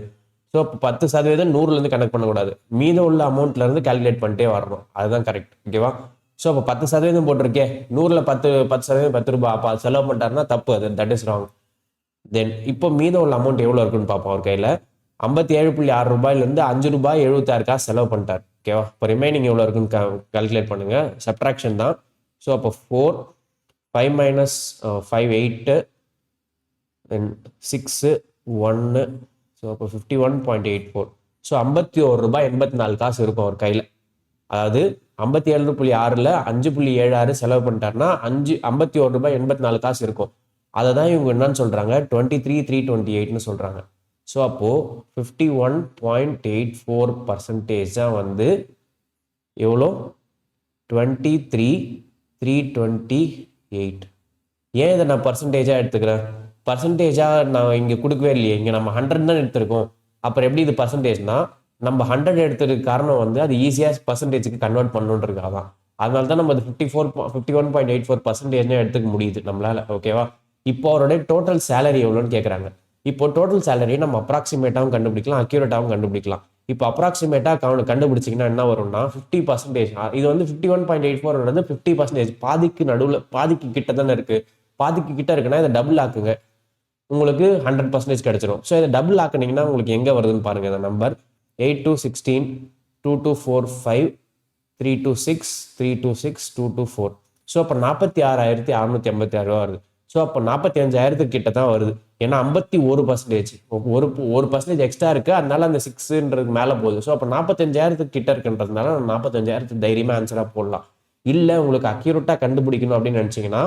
ஸோ இப்போ 10% 100லேருந்து கணக்கு பண்ணக்கூடாது, மீதம் உள்ள அமௌண்ட்லேருந்து கால்குலேட் பண்ணிட்டே வரணும். அதுதான் கரெக்ட். ஓகேவா? ஸோ அப்போ 10% போட்டிருக்கே, 100ல் 10% 10 ரூபாய், அப்போ செலவு பண்ணிட்டாருன்னா தப்பு, அது தட் இஸ் ராங். தென் இப்போ மீதம் உள்ள அமௌண்ட் எவ்வளோ இருக்குன்னு பார்ப்போம். அவர் கையில் 57.6 ரூபாயிலேருந்து 5 ரூபாய் 76 காசு செலவு பண்ணிட்டார். ஓகேவா? இப்போ ரிமைனிங் எவ்வளோ இருக்குன்னு கால்குலேட் பண்ணுங்க, சப்ட்ராக்ஷன் தான். ஸோ அப்போ 4, 5 minus 5, 8, then 6, 1. ஸோ அப்போ 51.84. ஸோ 51 ரூபாய் 84 காசு இருக்கும் அவர் கையில். அதாவது 57.6ல் 5.76 செலவு பண்ணிட்டாருன்னா 51 ரூபாய் 84 காசு இருக்கும். அதை தான் இவங்க என்னன்னு சொல்கிறாங்க, 23,328ன்னு சொல்கிறாங்க. ஸோ அப்போது 51.84% தான் வந்து எவ்வளோ? 23,328. ஏன் இதை நான் பர்சன்டேஜாக எடுத்துக்கிறேன்? பர்சன்டேஜாக நான் இங்கே கொடுக்கவே இல்லையே, இங்கே நம்ம 100 தான் எடுத்திருக்கோம். அப்புறம் எப்படி இது பர்சன்டேஜ்னா, நம்ம 100 எடுத்ததுக்கு காரணம் வந்து அது ஈஸியாக பர்சன்டேஜுக்கு கன்வெர்ட் பண்ணுன்றதுக்காக தான். அதனால தான் நம்ம அது 51.84% எடுத்துக்க முடியுது நம்மளால. ஓகேவா? இப்போ அவருடைய டோட்டல் சேலரி எவ்வளோன்னு கேட்குறாங்க. இப்போ டோட்டல் சேலரி நம்ம அப்ராக்சிமேட்டாகவும் கண்டுபிடிக்கலாம், அக்யூரேட்டாகவும் கண்டுபிடிக்கலாம். இப்போ அப்ராக்சிமேட்டாக கண்டுபிடிச்சிங்கன்னா என்ன வரும்னா 50%. இது வந்து 51.84 50%, பாதிக்கு நடுவில், பாதிக்கு கிட்ட தானே இருக்குது. பாதிக்கு கிட்ட இருக்குன்னா இதை டபுள் ஆக்குங்க, உங்களுக்கு 100% கிடைச்சிடும். ஸோ இதை டபுள் ஆக்குனீங்கன்னா உங்களுக்கு எங்கே வருதுன்னு பாருங்கள். இந்த number 8 to 16, 2 to 4, 5, 3 to 6, 3 to 6, 2 to 4. So அப்போ 46,656 ரூபா வருது. ஸோ அப்போ 45,000 கிட்ட தான் வருது. ஏன்னா 51%, ஒரு பர்சன்டேஜ் எக்ஸ்ட்ரா இருக்கு, அதனால அந்த 6ன்றது மேலே போகுது. ஸோ அப்போ 45,000 கிட்ட இருக்குன்றதுனால 45,000 தைரியமாக ஆன்சராக போடலாம். இல்லை உங்களுக்கு அக்யூரேட்டாக கண்டுபிடிக்கணும் அப்படின்னு நினச்சிங்கன்னா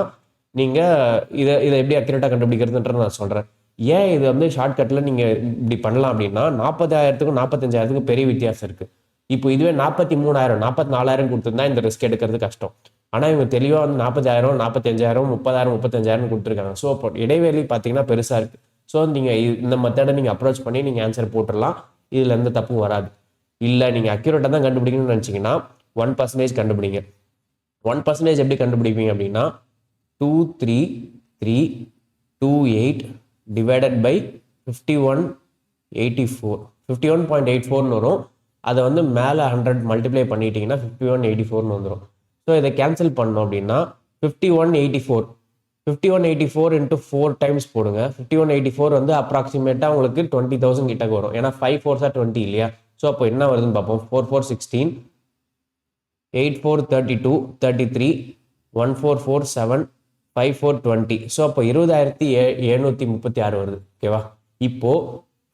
நீங்கள் இதை எப்படி அக்யூரேட்டாக கண்டுபிடிக்கிறதுன்றது நான் சொல்கிறேன். ஏன் இது வந்து ஷார்ட்கட்டில் நீங்கள் இப்படி பண்ணலாம் அப்படின்னா 40,000க்கும் 45,000க்கும் பெரிய வித்தியாசம் இருக்குது. இப்போ இதுவே 43,000 44,000 கொடுத்துருந்தா இந்த ரிஸ்க் எடுக்கிறது கஷ்டம். ஆனால் இவங்க தெளிவாக வந்து 40,000 45,000 30,000 35,000 கொடுத்துருக்காங்க. ஸோ இப்போ இடைவெளி பார்த்தீங்கன்னா பெருசாக இருக்குது. ஸோ நீங்கள் இந்த மெத்தடை நீங்கள் அப்ரோச் பண்ணி நீங்கள் ஆன்சர் போட்டுடலாம். இதில் எந்த தப்பும் வராது. இல்லை நீங்கள் அக்யூரேட்டாக தான் கண்டுபிடிக்கணும்னு நினச்சிங்கன்னா 1% கண்டுபிடிங்க. 1% எப்படி கண்டுபிடிப்பீங்க அப்படின்னா 23328 டிவைடட் பை 51.84 வரும். அதை வந்து மேலே 100 மல்டிப்ளை பண்ணிட்டீங்கன்னா 5184 வந்துடும். ஸோ இதை கேன்சல் பண்ணோம் அப்படின்னா 5184 இன்ட்டு 4 டைம்ஸ் போடுங்க. 5184 வந்து அப்ராக்சிமேட்டாக உங்களுக்கு 20,000 கிட்ட வரும். ஏன்னா 5 4s 20 இல்லையா? ஸோ அப்போ என்ன வருதுன்னு பார்ப்போம். 4 4 16, 8 4 32, 33, 1 4 4 7, 5 4 20. ஸோ அப்போ 20,736 வருது. ஓகேவா? இப்போ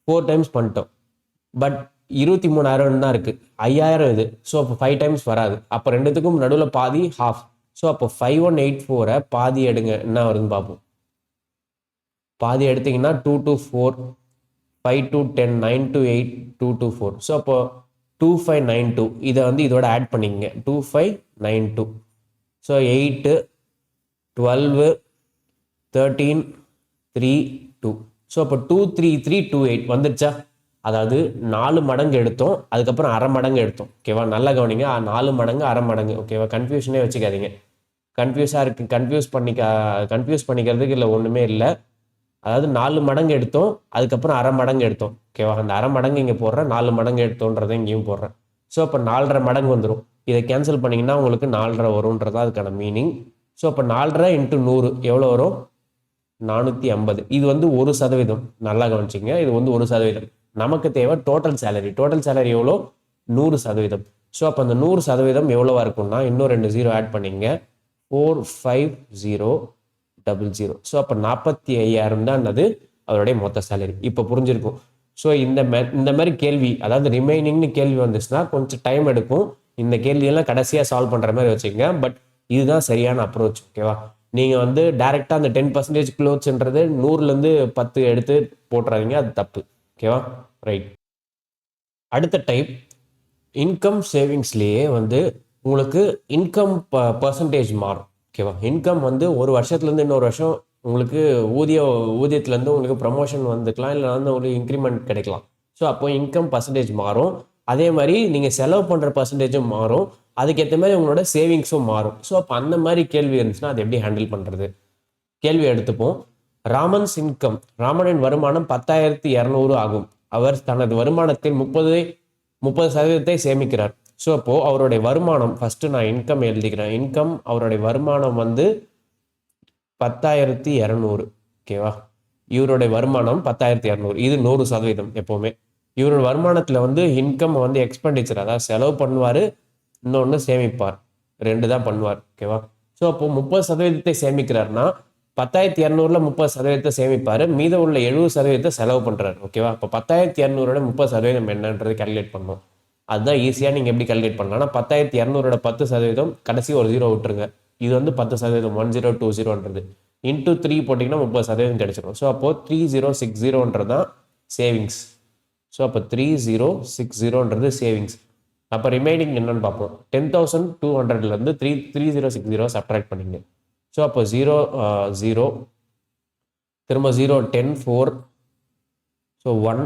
4 டைம்ஸ் பண்ணிட்டோம். பட் 23,000 தான் இருக்குது, 5,000 இது. ஸோ அப்போ 5 டைம்ஸ் வராது. அப்போ ரெண்டுத்துக்கும் நடுவில் பாதி ஹாஃப். ஸோ அப்போ 5184 பாதி எடுங்க, என்ன வருதுன்னு பார்ப்போம். பாதி எடுத்தீங்கன்னா 2 2 4, 5 2 10, 9 2 8, 2 2 4. ஸோ அப்போ 2592 இதை வந்து இதோட ஆட் பண்ணிக்கங்க. 2592. ஸோ 8 12 13 3 2. ஸோ அப்போ 23328 வந்துருச்சா? அதாவது 4 மடங்கு எடுத்தோம், அதுக்கப்புறம் அரை மடங்கு எடுத்தோம். ஓகேவா? நல்லா கவனிங்க. 4 மடங்கு அரை மடங்கு. ஓகேவா? கன்ஃபியூஷனே வச்சுக்காதீங்க. கன்ஃபியூஸ் பண்ணிக்கிறதுக்கு இல்லை, ஒன்றுமே இல்லை. அதாவது 4 மடங்கு எடுத்தோம், அதுக்கப்புறம் அரை மடங்கு எடுத்தோம். ஓகேவா? அந்த அரை மடங்கு இங்கே போடுறேன், 4 மடங்கு எடுத்தோன்றதை இங்கேயும் போடுறேன். ஸோ அப்போ 4.5 மடங்கு வந்துடும். இதை கேன்சல் பண்ணிங்கன்னா உங்களுக்கு 4.5 வரும்ன்றதா அதுக்கான மீனிங். ஸோ அப்போ 4.5 இன்ட்டு 100 எவ்வளோ வரும்? 450. இது வந்து 1%. நல்லா கவனிச்சிங்க, இது வந்து 1%. நமக்கு தேவை டோட்டல் சேலரி. டோட்டல் சேலரி எவ்வளோ? 100%. ஸோ அப்போ அந்த 100% எவ்வளோவா இருக்கும்னா இன்னும் 2 0 ஆட் பண்ணிங்க, 45000. ஸோ அப்போ 45,000 தான் அது அவருடைய மொத்த சேலரி. இப்போ புரிஞ்சிருக்கும். ஸோ இந்த மாதிரி கேள்வி, அதாவது ரிமைனிங்னு கேள்வி வந்துச்சுன்னா கொஞ்சம் டைம் எடுக்கும். இந்த கேள்வியெல்லாம் கடைசியாக சால்வ் பண்ணுற மாதிரி வச்சுக்கோங்க. பட் இதுதான் சரியான அப்ரோச். ஓகேவா? நீங்கள் வந்து டைரெக்டாக அந்த 10% க்ளோத்ஸ்ன்றது 100லேருந்து 10 எடுத்து போட்டுறாதீங்க, அது தப்பு. ஓகேவா? ரைட். அடுத்த டைப் இன்கம் சேவிங்ஸ்லேயே வந்து உங்களுக்கு இன்கம் பர்சன்டேஜ் மாறும். ஓகேவா? இன்கம் வந்து ஒரு வருஷத்துலேருந்து இன்னொரு வருஷம் உங்களுக்கு ஊதியத்துலேருந்து உங்களுக்கு ப்ரமோஷன் வந்துக்கலாம், இல்லை வந்து உங்களுக்கு இன்க்ரிமெண்ட் கிடைக்கலாம். ஸோ அப்போ இன்கம் பர்சன்டேஜ் மாறும். அதே மாதிரி நீங்கள் செலவு பண்ணுற பர்சன்டேஜும் மாறும். அதுக்கேற்ற மாதிரி உங்களோட சேவிங்ஸும் மாறும். ஸோ அப்போ அந்த மாதிரி கேள்வி இருந்துச்சுன்னா அதை எப்படி ஹேண்டில் பண்ணுறது? கேள்வி எடுத்துப்போம். ராமன்ஸ் இன்கம், ராமனின் வருமானம் 10,200 ஆகும். அவர் தனது வருமானத்தில் 30% சேமிக்கிறார். ஸோ அப்போ அவருடைய வருமானம், ஃபர்ஸ்ட் நான் இன்கம் எழுதிக்கிறேன். இன்கம், அவருடைய வருமானம் வந்து 10,200. ஓகேவா? இவருடைய வருமானம் 10,200. இது 100%. எப்போவுமே இவரோட வருமானத்தில் வந்து இன்கம் வந்து எக்ஸ்பெண்டிச்சர், அதாவது செலவு பண்ணுவார், இன்னொன்று சேமிப்பார், 2 தான் பண்ணுவார். ஓகேவா? ஸோ அப்போ 30% சேமிக்கிறார்னா 10,200ல் 30% சேமிப்பார், மீத உள்ள 70% செலவு பண்ணுறாரு. ஓகேவா? இப்போ 10,200 30% என்னன்றது கால்குலேட் பண்ணணும். அதுதான் ஈஸியாக நீங்கள் எப்படி கால்குலேட் பண்ணலாம்னா 10,200 10% கடைசி ஒரு 0 விட்டுருங்க. இது வந்து 10%, 1020ன்றது இன்ட்டு 3 போட்டிங்கன்னா 30% கிடைச்சிடும். ஸோ அப்போது 3060ன்றது தான் சேவிங்ஸ். ஸோ அப்போ 3060ன்றது சேவிங்ஸ். அப்போ ரிமைனிங் என்னன்னு பார்ப்போம். 10,200லேருந்து 3060 சப்ட்ராக்ட் பண்ணிங்க. ஸோ அப்போ 0 0 திரும்ப 0 10 4. ஸோ 1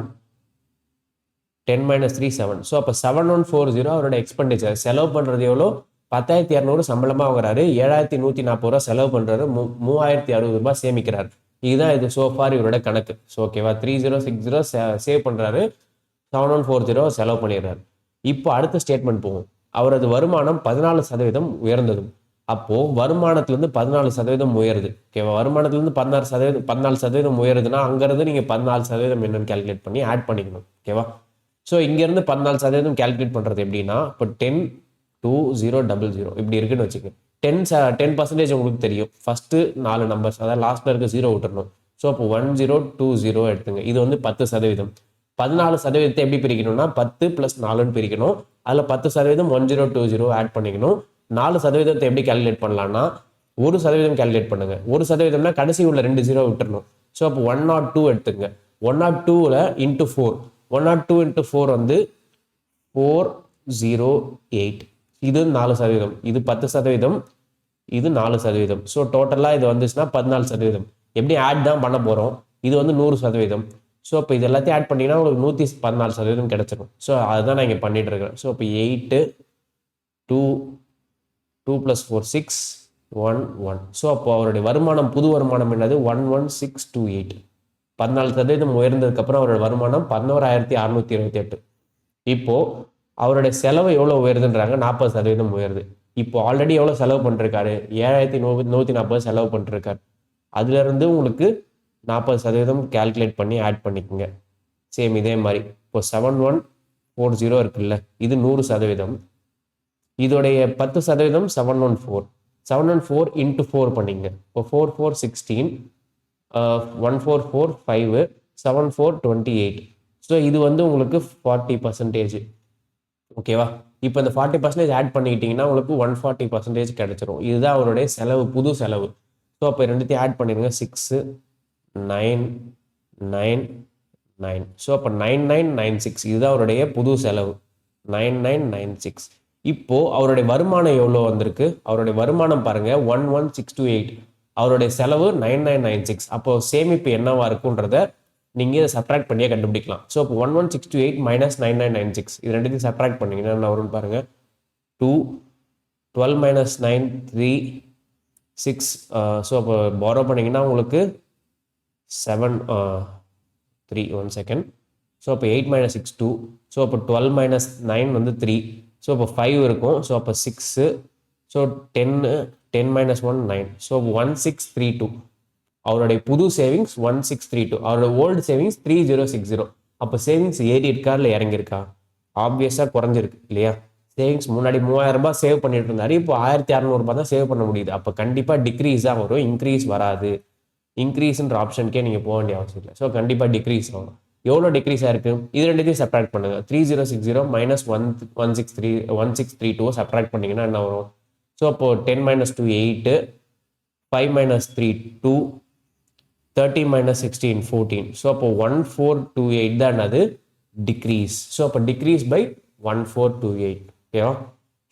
10 - 3 7. ஸோ அப்போ 7140 அவரோட எக்ஸ்பெண்டிச்சர். செலவு பண்ணுறது எவ்வளோ? 10,200 சம்பளமாக வாங்குறாரு, 7,140 ரூபா செலவு பண்ணுறாரு, 3,060 ரூபாய் சேமிக்கிறார். இதுதான் இது சோஃபார் இவரோட கணக்கு. ஸோ ஓகேவா? 3060 சேவ் பண்ணுறாரு, 7140 செலவு பண்ணிடுறாரு. இப்போ அடுத்த ஸ்டேட்மெண்ட் போகும். அவரது வருமானம் 14% உயர்ந்ததும். அப்போது வருமானத்துலேருந்து 14% உயருது. ஓகேவா? வருமானத்துலேருந்து 14% உயருதுன்னா அங்கேருந்து நீங்கள் 14% என்னன்னு கேல்குலேட் பண்ணி ஆட் பண்ணிக்கணும். ஓகேவா? ஸோ இங்கேருந்து 14% கேல்குலேட் பண்ணுறது எப்படின்னா, இப்போ 10 2 0 0 இப்படி இருக்குன்னு வச்சுக்கோங்க. 10% உங்களுக்கு தெரியும். ஃபஸ்ட்டு 4 நம்பர்ஸ், அதாவது லாஸ்ட்டில் இருக்க 0 விட்டுறணும். ஸோ அப்போ 1020 எடுத்துங்க. இது வந்து 10%. 14% எப்படி பிரிக்கணும்னா 10 + 4ன்னு பிரிக்கணும். அதில் 10% 1020 ஆட் பண்ணிக்கணும். 4% எப்படி கால்குலேட் பண்ணலாம்னா 1% கால்குலேட் பண்ணுங்க. 1%னா கடைசி உள்ள 2 0 விட்டுறணும். ஸோ அப்போ 102 எடுத்துங்க. 102ல் இன்ட்டு 4, 102 இன்ட்டு 4 வந்து 408. இது 4%, இது 10%, இது 4%. ஸோ டோட்டலாக இது வந்துச்சுன்னா 14%. எப்படி ஆட் தான் பண்ண போகிறோம். இது வந்து 100%. ஸோ இப்போ இது எல்லாத்தையும் ஆட் பண்ணிங்கன்னா உங்களுக்கு 114% கிடைச்சிடும். ஸோ அதுதான் நான் இங்கே பண்ணிட்டு இருக்கேன். ஸோ இப்போ 8, 2, 2 + 4 6, 1 1. ஸோ அப்போ அவருடைய வருமானம், புது வருமானம் என்னது 11628. 14% உயர்ந்ததுக்கப்புறம் அவரோட வருமானம் 11,628. இப்போ அவருடைய செலவு எவ்வளோ உயருதுன்றாங்க, 40% உயருது. இப்போ ஆல்ரெடி எவ்வளோ செலவு பண்ணிருக்காரு, 7,140 செலவு பண்ணிருக்காரு. அதுலேருந்து உங்களுக்கு 40% கால்குலேட் பண்ணி ஆட் பண்ணிக்கோங்க. சேம் இதே மாதிரி இப்போ 7140 இருக்குல்ல, இது 100%. இதோடைய 10% 714. 714 இன்ட்டு 4 பண்ணிங்க. இப்போ 4 4 16, 144 5, 74 28. ஸோ இது வந்து உங்களுக்கு 40%. ஓகேவா? இப்போ இந்த 40% ஆட் பண்ணிக்கிட்டீங்கன்னா உங்களுக்கு 140% கிடைச்சிரும். இதுதான் அவருடைய செலவு, புது செலவு. ஸோ அப்போ ரெண்டுத்தையும் ஆட் பண்ணிடுங்க. 6 9 9 9. ஸோ அப்போ 9996. இதுதான் அவருடைய புது செலவு, 9996. இப்போ அவருடைய வருமானம் எவ்வளோ வந்திருக்கு, அவருடைய வருமானம் பாருங்க 11628. அவருடைய செலவு 9996. அப்போ சேமிப்பு என்னவா இருக்குன்றத நீங்க இதை சப்ட்ராக்ட் பண்ணியே கண்டுபிடிக்கலாம். ஸோ இப்போ 11628 - 9996 இது ரெண்டுத்தையும் சப்ட்ராக்ட் பண்ணீங்கன்னா என்ன வரும்னு பாருங்க. 2 12 - 9 3 6. ஸோ அப்போ பாரோ பண்ணிங்கன்னா உங்களுக்கு 7 3 1 செகண்ட். ஸோ அப்போ 8 - 6 2. ஸோ அப்போ 12 - 9 வந்து 3. ஸோ அப்போ 5 இருக்கும். ஸோ அப்போ 6. ஸோ 10 10 - 1 9. ஸோ 1632. அவருடைய புது சேவிங்ஸ் 1632. அவருடைய ஓல்டு சேவிங்ஸ் 3060. அப்போ சேவிங்ஸ் ஏறி இருக்கா இல்லை இறங்கியிருக்கா? ஆப்வியஸாக குறைஞ்சிருக்கு இல்லையா? சேவிங்ஸ் முன்னாடி 3000 ரூபாய் சேவ் பண்ணிட்டு இருந்தாரு, இப்போ 1600 ரூபாய் தான் சேவ் பண்ண முடியுது. அப்போ கண்டிப்பாக டிக்ரீஸ் தான் வரும், இன்க்ரீஸ் வராது. இன்க்ரீஸ்ன்ற ஆப்ஷனுக்கே நீங்கள் போக வேண்டிய அவசியம் இல்லை. ஸோ கண்டிப்பாக டிக்ரீஸ் ஆகும். எவ்வளோ டிக்ரீஸ் ஆயிருக்கு, இது ரெண்டுத்தையும் சப்ட்ராக்ட் பண்ணுங்க. 3060 - 1632 சப்ட்ராக்ட் பண்ணீங்கன்னா என்ன வரும்? ஸோ அப்போ 10 - 2 8, 5 - 3 2, 30 - 16 14. ஸோ அப்போ 1428 தான் அது டிக்ரீஸ். ஸோ அப்போ டிக்ரீஸ் பை 1428. ஓகேவா?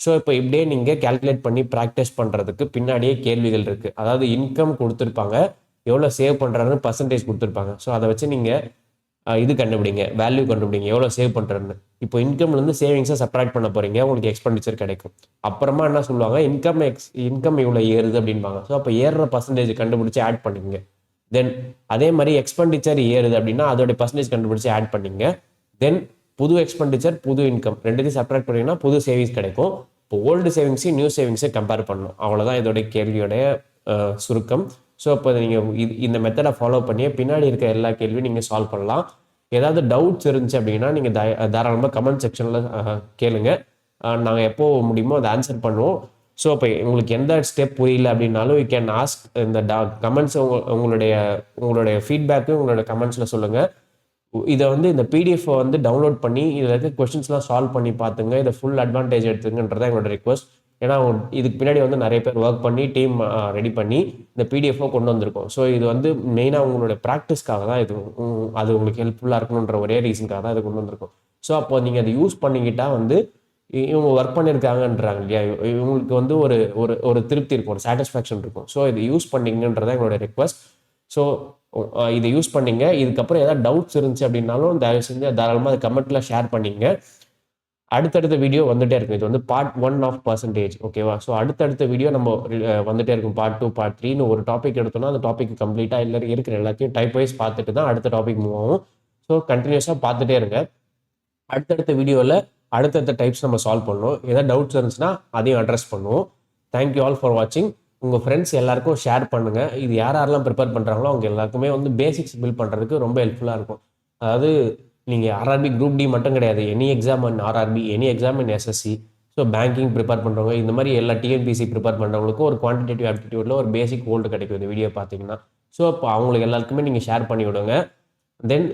ஸோ இப்போ இப்படியே நீங்கள் கால்குலேட் பண்ணி ப்ராக்டிஸ் பண்ணுறதுக்கு பின்னாடியே கேள்விகள் இருக்குது. அதாவது இன்கம் கொடுத்துருப்பாங்க, எவ்வளோ சேவ் பண்ணுறாருன்னு பர்சன்டேஜ் கொடுத்துருப்பாங்க. ஸோ அதை வச்சு நீங்கள் இது கண்டுபிடிங்க, வேல்யூ கண்டுபிடிங்க, எவ்வளோ சேவ் பண்ணுறேன்னு. இப்போ இன்கம்லேருந்து சேவிங்ஸை சப்ட்ராக்ட் பண்ண போகிறீங்க, உங்களுக்கு எக்ஸ்பெண்டிச்சர் கிடைக்கும். அப்புறமா என்ன சொல்லுவாங்க, இன்கம் இவ்வளோ ஏறுது அப்படின்பாங்க. ஸோ அப்போ ஏறுற பர்சன்டேஜ் கண்டுபிடிச்சி ஆட் பண்ணிங்க. தென் அதே மாதிரி எக்ஸ்பெண்டிச்சர் ஏறுது அப்படின்னா அதோட பர்சன்டேஜ் கண்டுபிடிச்சி ஆட் பண்ணிங்க. தென் புது எக்ஸ்பெண்டிச்சர், புது இன்கம் ரெண்டுத்தையும் சப்ட்ராக்ட் பண்ணிங்கன்னா புது சேவிங்ஸ் கிடைக்கும். இப்போ ஓல்டு சேவிங்ஸையும் நியூ சேவிங்ஸை கம்பேர் பண்ணணும். அவ்வளோதான் இதோட கேள்வியோடைய சுருக்கம். ஸோ இப்போ நீங்கள் இந்த மெத்தடை ஃபாலோ பண்ணியே பின்னாடி இருக்க எல்லா கேள்வியும் நீங்கள் சால்வ் பண்ணலாம். ஏதாவது டவுட்ஸ் இருந்துச்சு அப்படின்னா நீங்கள் தாராளமாக கமெண்ட் செக்ஷனில் கேளுங்க. நாங்கள் எப்போ முடியுமோ அதை ஆன்சர் பண்ணுவோம். ஸோ இப்போ உங்களுக்கு எந்த ஸ்டெப் புரியல அப்படின்னாலும் யூ கேன் ஆஸ்க் இந்த கமெண்ட்ஸ். உங்களுடைய ஃபீட்பேக்கு உங்களோட கமெண்ட்ஸில் சொல்லுங்கள். இதை வந்து இந்த பிடிஎஃப் வந்து டவுன்லோட் பண்ணி இதில் இருக்க கொஸ்டின்ஸ்லாம் சால்வ் பண்ணி பார்த்துங்க. இதை ஃபுல் அட்வான்டேஜ் எடுத்துங்கன்றதான் எங்களோட ரிக்வஸ்ட். ஏன்னா இதுக்கு பின்னாடி வந்து நிறைய பேர் ஒர்க் பண்ணி டீம் ரெடி பண்ணி இந்த பிடிஎஃபை கொண்டு வந்திருக்கோம். ஸோ இது வந்து மெயினாக உங்களுடைய ப்ராக்டிஸ்க்காக தான் இது, அது உங்களுக்கு ஹெல்ப்ஃபுல்லாக இருக்கணுன்ற ஒரே ரீசனுக்காக தான் இது கொண்டு வந்திருக்கோம். ஸோ அப்போ நீங்கள் அதை யூஸ் பண்ணிக்கிட்டால் வந்து இவங்க ஒர்க் பண்ணியிருக்காங்கன்றாங்க இல்லையா, இவங்களுக்கு வந்து ஒரு ஒரு திருப்தி இருக்கும், ஒரு சாட்டிஸ்ஃபேக்ஷன் இருக்கும். ஸோ இதை யூஸ் பண்ணிங்கன்றதான் எங்களோட ரிக்வஸ்ட். ஸோ இதை யூஸ் பண்ணிங்க. இதுக்கப்புறம் ஏதாவது டவுட்ஸ் இருந்துச்சு அப்படின்னாலும் தயவு செஞ்சு தாராளமாக அதை கமெண்ட்டில் ஷேர் பண்ணிங்க. அடுத்தடுத்த வீடியோ வந்துட்டே இருக்கும். இது வந்து பார்ட் 1 ஆஃப் பர்சன்டேஜ். ஓகேவா? ஸோ அடுத்தடுத்த வீடியோ நம்ம வந்துட்டே இருக்கும். பார்ட் 2 பார்ட் 3ன்னு ஒரு டாபிக் எடுத்தோம்னா அந்த டாபிக் கம்ப்ளீட்டாக இல்லை இருக்கிற எல்லாத்தையும் டைப் வைஸ் பார்த்துட்டு தான் அடுத்த டாபிக் மூவ் ஆகும். ஸோ கண்டினியூஸாக பார்த்துட்டே இருங்க. அடுத்தடுத்த வீடியோவில் அடுத்தடுத்த டைப்ஸ் நம்ம சால்வ் பண்ணுவோம். ஏதாவது டவுட்ஸ் இருந்துச்சுன்னா அதையும் அட்ரஸ் பண்ணுவோம். தேங்க்யூ ஆல் ஃபார் வாட்சிங். உங்கள் ஃப்ரெண்ட்ஸ் எல்லாருக்கும் ஷேர் பண்ணுங்கள். இது யாரெல்லாம் ப்ரிப்பேர் பண்ணுறாங்களோ அவங்க எல்லாருக்குமே வந்து பேசிக்ஸ் பில்ட் பண்ணுறதுக்கு ரொம்ப ஹெல்ப்ஃபுல்லாக இருக்கும். அதாவது நீங்கள் ஆர்ஆர்பி குரூப் டி மட்டும் கிடையாது, எனி எக்ஸாம் இன் ஆர்ஆர்பி, எனி எக்ஸாம் இன் எஸ்எஸ்சி. ஸோ பேங்கிங் ப்ரிப்பேர் பண்ணுறவங்க இந்த மாதிரி எல்லா டிஎன்பிசி ப்ரிப்பேர் பண்ணுறவங்களுக்கும் ஒரு குவான்டிடேட்டிவ் ஆப்டிடியூடில் ஒரு பேசிக் ஹோல்டு கிடைக்கும் இந்த வீடியோ பார்த்தீங்கன்னா. ஸோ இப்போ அவங்களுக்கு எல்லாருக்குமே நீங்கள் ஷேர் பண்ணி விடுங்க. தென்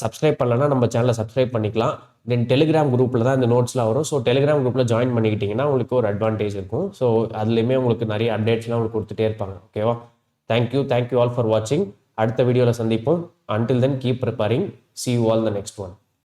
சப்ஸ்கிரைப் பண்ணலன்னா நம்ம சேனலை சப்ஸ்கிரைப் பண்ணிக்கலாம். தென் டெலிகிராம் குரூப்பில் தான் இந்த நோட்ஸ்லாம் வரும். ஸோ டெலிகிராம் குரூப்பில் ஜாயின் பண்ணிக்கிட்டிங்கன்னா உங்களுக்கு ஒரு அட்வான்டேஜ் இருக்கும். ஸோ அதுலேயுமே உங்களுக்கு நிறைய அப்டேட்ஸ்லாம் உங்களுக்கு கொடுத்துட்டே இருப்பாங்க. ஓகேவா? தேங்க்யூ ஆல் ஃபார் வாட்சிங். அடுத்த வீடியோவில் சந்திப்போம். Until then keep preparing. See you all in the next one.